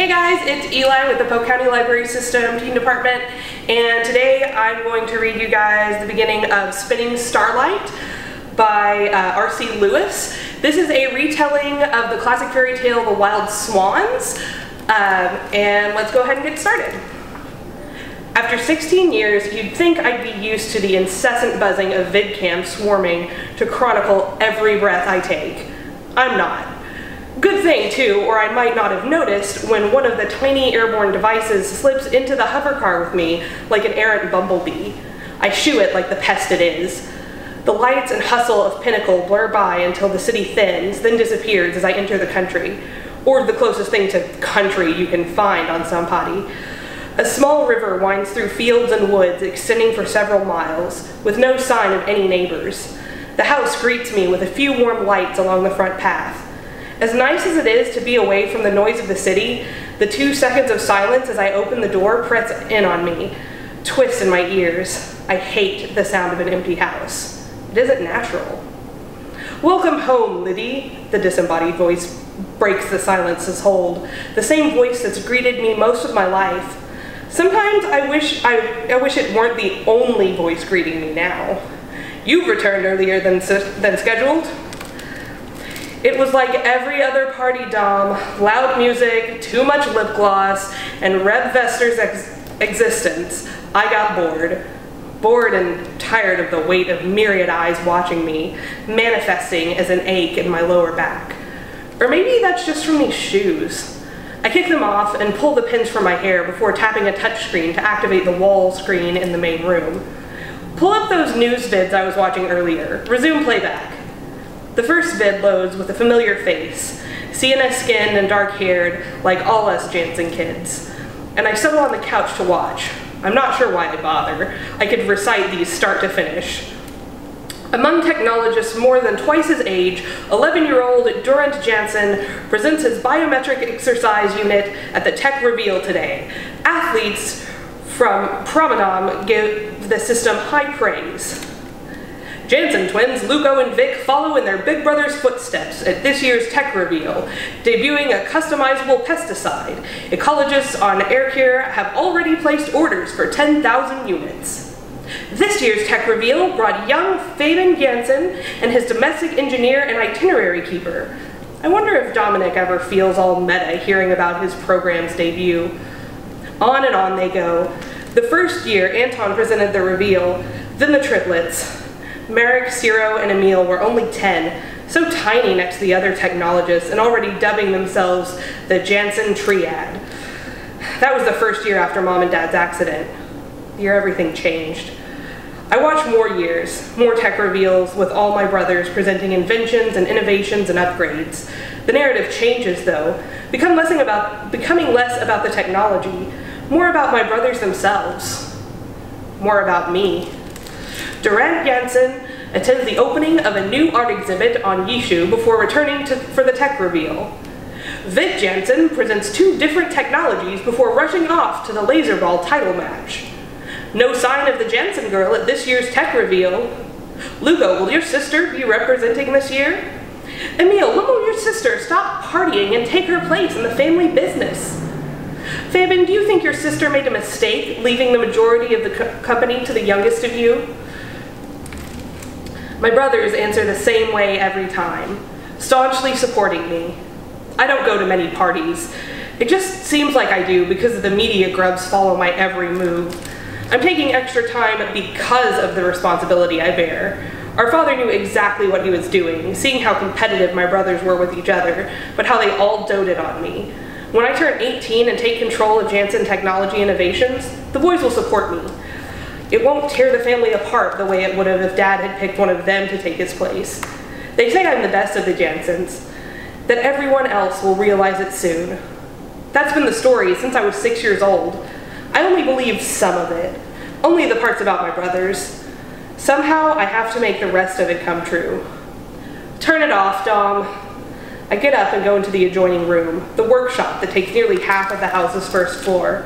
Hey guys, it's Eli with the Polk County Library System Teen Department, and today I'm going to read you guys the beginning of Spinning Starlight by R.C. Lewis. This is a retelling of the classic fairy tale The Wild Swans, and let's go ahead and get started. After 16 years, you'd think I'd be used to the incessant buzzing of vidcam swarming to chronicle every breath I take. I'm not. Good thing, too, or I might not have noticed when one of the tiny airborne devices slips into the hover car with me like an errant bumblebee. I shoo it like the pest it is. The lights and hustle of Pinnacle blur by until the city thins, then disappears as I enter the country, or the closest thing to country you can find on Sampati. A small river winds through fields and woods extending for several miles, with no sign of any neighbors. The house greets me with a few warm lights along the front path. As nice as it is to be away from the noise of the city, the 2 seconds of silence as I open the door press in on me, twist in my ears. I hate the sound of an empty house. It isn't natural. "Welcome home, Liddy," the disembodied voice breaks the silence's hold, the same voice that's greeted me most of my life. Sometimes I wish it weren't the only voice greeting me now. "You've returned earlier than scheduled." It was like every other party, Dom. Loud music, too much lip gloss, and Reb Vester's existence. I got bored. Bored and tired of the weight of myriad eyes watching me, manifesting as an ache in my lower back. Or maybe that's just from these shoes. I kick them off and pull the pins from my hair before tapping a touchscreen to activate the wall screen in the main room. Pull up those news vids I was watching earlier. Resume playback. The first vid loads with a familiar face, CNS-skinned and dark-haired, like all us Jansen kids. And I settle on the couch to watch. I'm not sure why I bother. I could recite these start to finish. Among technologists more than twice his age, 11-year-old Durant Jansen presents his biometric exercise unit at the tech reveal today. Athletes from Promenade give the system high praise. Jansen twins Luco and Vic follow in their big brother's footsteps at this year's tech reveal, debuting a customizable pesticide. Ecologists on AirCare have already placed orders for 10,000 units. This year's tech reveal brought young Fabian Jansen and his domestic engineer and itinerary keeper. I wonder if Dominic ever feels all meta hearing about his program's debut. On and on they go. The first year, Anton presented the reveal, then the triplets. Merrick, Ciro, and Emil were only 10, so tiny next to the other technologists and already dubbing themselves the Jansen Triad. That was the first year after Mom and Dad's accident. The year everything changed. I watched more years, more tech reveals with all my brothers presenting inventions and innovations and upgrades. The narrative changes though, becoming less about the technology, more about my brothers themselves, more about me. Durant Jansen attends the opening of a new art exhibit on Yishu before returning for the tech reveal. Vic Jansen presents 2 different technologies before rushing off to the laser ball title match. No sign of the Jansen girl at this year's tech reveal. Lugo, will your sister be representing this year? Emil, when will your sister stop partying and take her place in the family business? Fabian, do you think your sister made a mistake leaving the majority of the company to the youngest of you? My brothers answer the same way every time, staunchly supporting me. I don't go to many parties. It just seems like I do because the media grubs follow my every move. I'm taking extra time because of the responsibility I bear. Our father knew exactly what he was doing, seeing how competitive my brothers were with each other, but how they all doted on me. When I turn 18 and take control of Jansen Technology Innovations, the boys will support me. It won't tear the family apart the way it would have if Dad had picked one of them to take his place. They say I'm the best of the Jansens, that everyone else will realize it soon. That's been the story since I was 6 years old. I only believed some of it, only the parts about my brothers. Somehow I have to make the rest of it come true. Turn it off, Dom. I get up and go into the adjoining room, the workshop that takes nearly half of the house's first floor.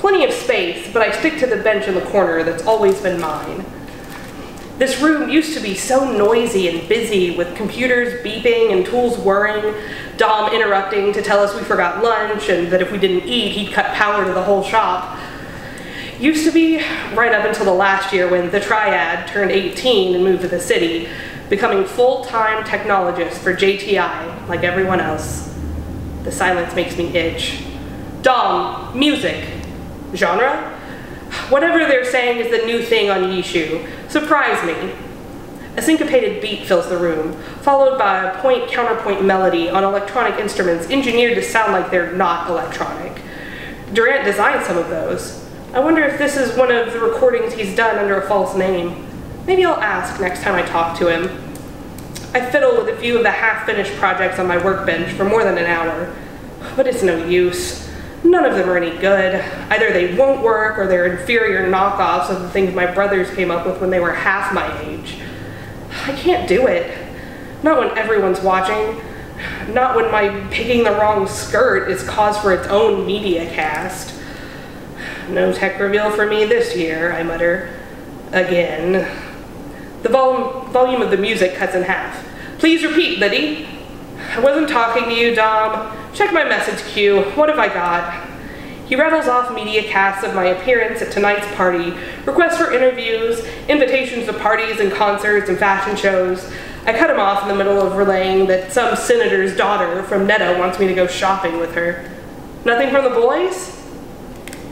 Plenty of space, but I stick to the bench in the corner that's always been mine. This room used to be so noisy and busy, with computers beeping and tools whirring, Dom interrupting to tell us we forgot lunch and that if we didn't eat, he'd cut power to the whole shop. Used to be right up until the last year when the Triad turned 18 and moved to the city, becoming full-time technologists for JTI like everyone else. The silence makes me itch. Dom, music. Genre? Whatever they're saying is the new thing on Yishu. Surprise me. A syncopated beat fills the room, followed by a point-counterpoint melody on electronic instruments engineered to sound like they're not electronic. Durant designed some of those. I wonder if this is one of the recordings he's done under a false name. Maybe I'll ask next time I talk to him. I fiddle with a few of the half-finished projects on my workbench for more than an hour, but it's no use. None of them are any good. Either they won't work or they're inferior knockoffs of the things my brothers came up with when they were half my age. I can't do it. Not when everyone's watching. Not when my picking the wrong skirt is cause for its own media cast. No tech reveal for me this year, I mutter. Again. The volume of the music cuts in half. Please repeat, Liddy. I wasn't talking to you, Dom. Check my message queue. What have I got? He rattles off media casts of my appearance at tonight's party, requests for interviews, invitations to parties and concerts and fashion shows. I cut him off in the middle of relaying that some senator's daughter from Netto wants me to go shopping with her. Nothing from the boys?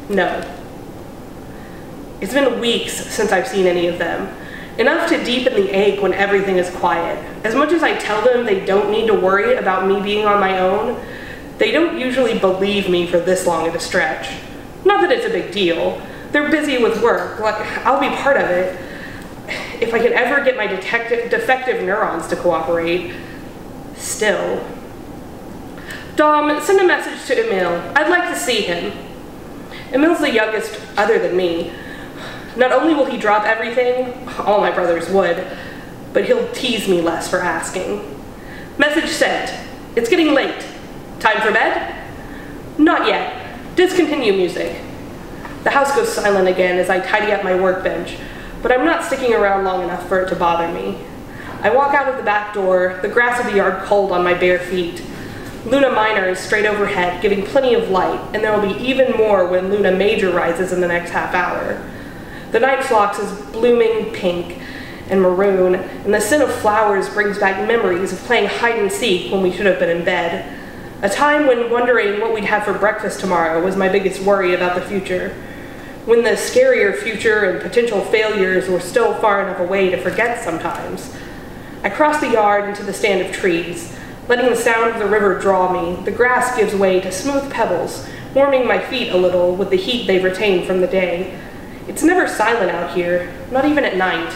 No. It's been weeks since I've seen any of them. Enough to deepen the ache when everything is quiet. As much as I tell them they don't need to worry about me being on my own, they don't usually believe me for this long at a stretch. Not that it's a big deal. They're busy with work. I'll be part of it. If I can ever get my defective neurons to cooperate. Still. Dom, send a message to Emil. I'd like to see him. Emil's the youngest other than me. Not only will he drop everything, all my brothers would, but he'll tease me less for asking. Message sent. It's getting late. Time for bed? Not yet. Discontinue music. The house goes silent again as I tidy up my workbench, but I'm not sticking around long enough for it to bother me. I walk out of the back door, the grass of the yard cold on my bare feet. Luna Minor is straight overhead, giving plenty of light, and there will be even more when Luna Major rises in the next half hour. The night phlox is blooming pink and maroon, and the scent of flowers brings back memories of playing hide and seek when we should have been in bed. A time when wondering what we'd have for breakfast tomorrow was my biggest worry about the future. When the scarier future and potential failures were still far enough away to forget sometimes. I cross the yard into the stand of trees. Letting the sound of the river draw me, the grass gives way to smooth pebbles, warming my feet a little with the heat they've retained from the day. It's never silent out here, not even at night.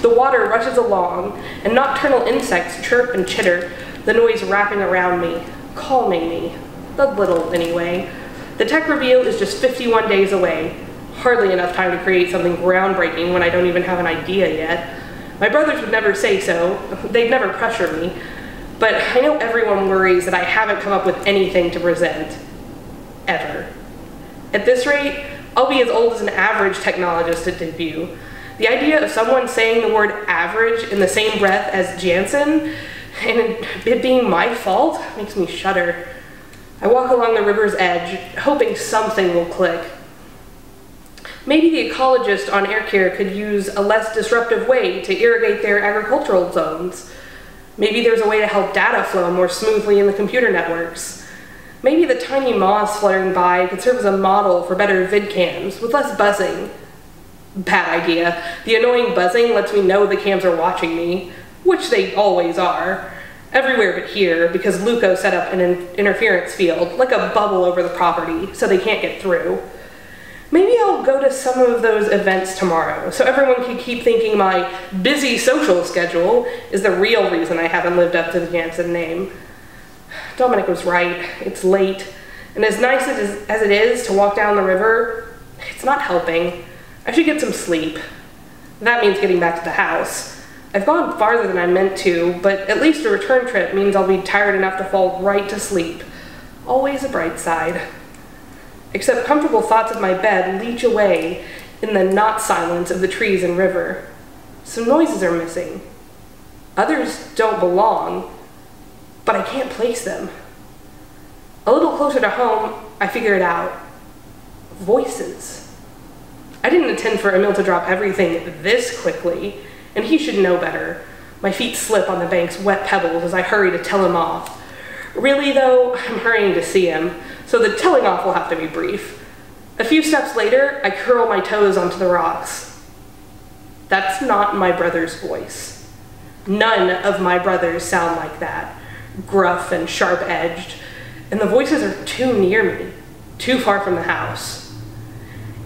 The water rushes along, and nocturnal insects chirp and chitter, the noise wrapping around me, calming me. A little, anyway. The tech reveal is just 51 days away. Hardly enough time to create something groundbreaking when I don't even have an idea yet. My brothers would never say so. They'd never pressure me. But I know everyone worries that I haven't come up with anything to present. Ever. At this rate, I'll be as old as an average technologist at debut. The idea of someone saying the word average in the same breath as Jansen, and it being my fault, makes me shudder. I walk along the river's edge, hoping something will click. Maybe the ecologist on air care could use a less disruptive way to irrigate their agricultural zones. Maybe there's a way to help data flow more smoothly in the computer networks. Maybe the tiny moths fluttering by could serve as a model for better vidcams with less buzzing. Bad idea. The annoying buzzing lets me know the cams are watching me, which they always are. Everywhere but here, because Luco set up an interference field, like a bubble over the property, so they can't get through. Maybe I'll go to some of those events tomorrow, so everyone can keep thinking my busy social schedule is the real reason I haven't lived up to the Jansen name. Dominic was right. It's late, and as nice as it is to walk down the river, it's not helping. I should get some sleep. That means getting back to the house. I've gone farther than I meant to, but at least a return trip means I'll be tired enough to fall right to sleep. Always a bright side. Except comfortable thoughts of my bed leach away in the not silence of the trees and river. Some noises are missing. Others don't belong, but I can't place them. A little closer to home, I figure it out. Voices. I didn't intend for Emil to drop everything this quickly, and he should know better. My feet slip on the bank's wet pebbles as I hurry to tell him off. Really, though, I'm hurrying to see him, so the telling off will have to be brief. A few steps later, I curl my toes onto the rocks. That's not my brother's voice. None of my brothers sound like that, gruff and sharp-edged, and the voices are too near me, too far from the house.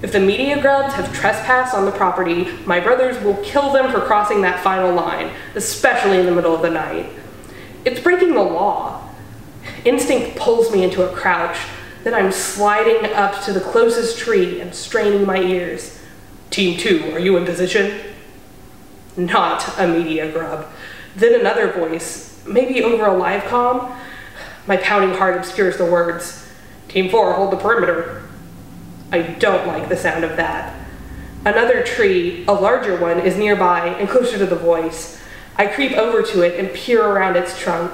If the media grubs have trespassed on the property, my brothers will kill them for crossing that final line, especially in the middle of the night. It's breaking the law. Instinct pulls me into a crouch, then I'm sliding up to the closest tree and straining my ears. Team 2, are you in position? Not a media grub. Then another voice, maybe over a live comm. My pounding heart obscures the words. Team 4, hold the perimeter. I don't like the sound of that. Another tree, a larger one, is nearby and closer to the voice. I creep over to it and peer around its trunk.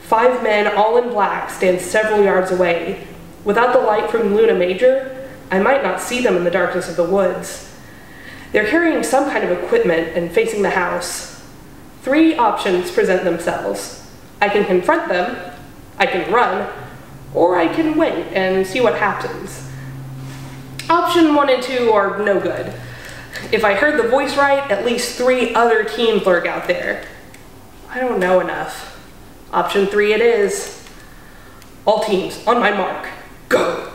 5 men, all in black, stand several yards away. Without the light from Luna Major, I might not see them in the darkness of the woods. They're carrying some kind of equipment and facing the house. 3 options present themselves. I can confront them, I can run, or I can wait and see what happens. Option 1 and 2 are no good. If I heard the voice right, at least 3 other teams lurk out there. I don't know enough. Option 3 it is. All teams, on my mark, go!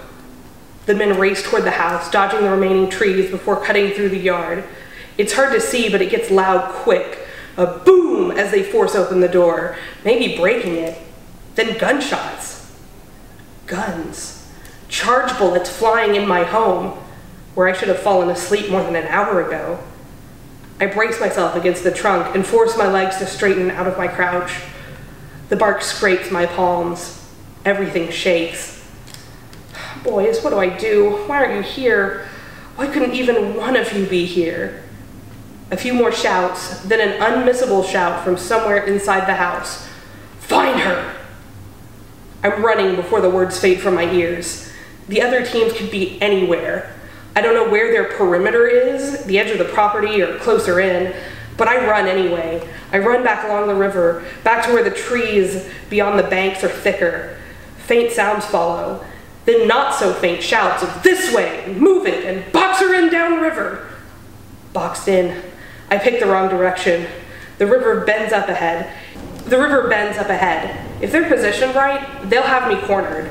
The men race toward the house, dodging the remaining trees before cutting through the yard. It's hard to see, but it gets loud quick. A boom as they force open the door, maybe breaking it. Then gunshots. Guns. Charge bullets flying in my home, where I should have fallen asleep more than an hour ago. I brace myself against the trunk and force my legs to straighten out of my crouch. The bark scrapes my palms. Everything shakes. Boys, what do I do? Why aren't you here? Why couldn't even one of you be here? A few more shouts, then an unmissable shout from somewhere inside the house. Find her! I'm running before the words fade from my ears. The other teams could be anywhere. I don't know where their perimeter is, the edge of the property or closer in, but I run anyway. I run back along the river, back to where the trees beyond the banks are thicker. Faint sounds follow. Then not so faint shouts of this way, move it, and box her in downriver. Boxed in. I picked the wrong direction. The river bends up ahead. If they're positioned right, they'll have me cornered.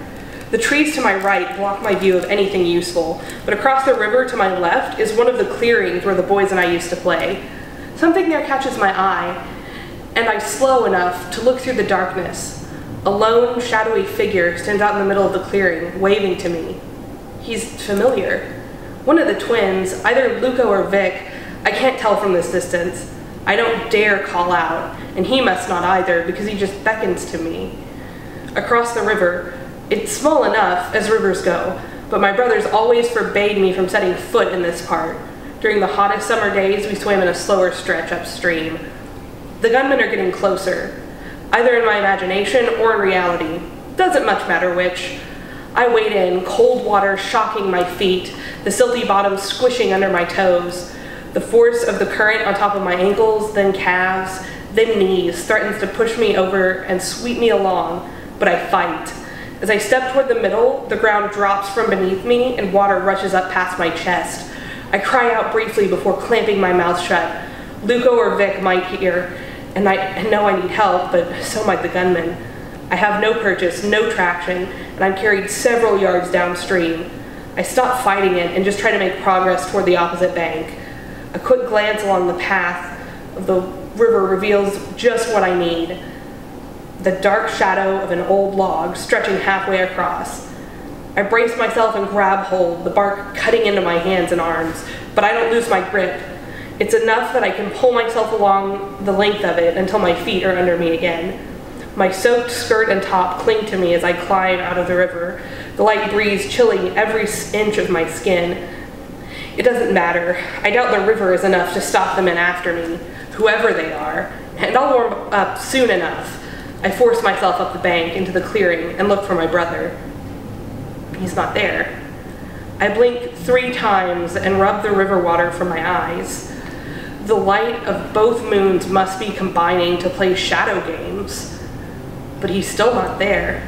The trees to my right block my view of anything useful, but across the river to my left is one of the clearings where the boys and I used to play. Something there catches my eye, and I slow enough to look through the darkness. A lone, shadowy figure stands out in the middle of the clearing, waving to me. He's familiar. One of the twins, either Luca or Vic, I can't tell from this distance. I don't dare call out, and he must not either, because he just beckons to me. Across the river, it's small enough, as rivers go, but my brothers always forbade me from setting foot in this part. During the hottest summer days, we swam in a slower stretch upstream. The gunmen are getting closer, either in my imagination or in reality. Doesn't much matter which. I wade in, cold water shocking my feet, the silty bottom squishing under my toes. The force of the current on top of my ankles, then calves, then knees, threatens to push me over and sweep me along, but I fight. As I step toward the middle, the ground drops from beneath me and water rushes up past my chest. I cry out briefly before clamping my mouth shut. Luca or Vic might hear, and I know I need help, but so might the gunman. I have no purchase, no traction, and I'm carried several yards downstream. I stop fighting it and just try to make progress toward the opposite bank. A quick glance along the path of the river reveals just what I need. The dark shadow of an old log stretching halfway across. I brace myself and grab hold, the bark cutting into my hands and arms, but I don't lose my grip. It's enough that I can pull myself along the length of it until my feet are under me again. My soaked skirt and top cling to me as I climb out of the river, the light breeze chilling every inch of my skin. It doesn't matter. I doubt the river is enough to stop the men after me, whoever they are, and I'll warm up soon enough. I force myself up the bank into the clearing and look for my brother. He's not there. I blink 3 times and rub the river water from my eyes. The light of both moons must be combining to play shadow games, but he's still not there.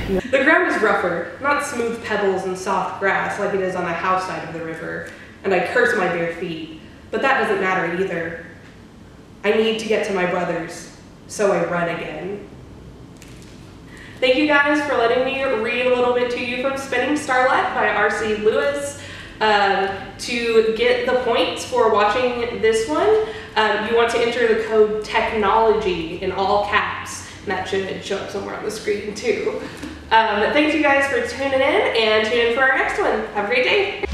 The ground is rougher, not smooth pebbles and soft grass like it is on the house side of the river, and I curse my bare feet, but that doesn't matter either. I need to get to my brother's, so I run again. Thank you guys for letting me read a little bit to you from Spinning Starlight by R.C. Lewis. To get the points for watching this one, you want to enter the code TECHNOLOGY in all caps, and that should show up somewhere on the screen too. Thanks you guys for tuning in, and tune in for our next one. Have a great day.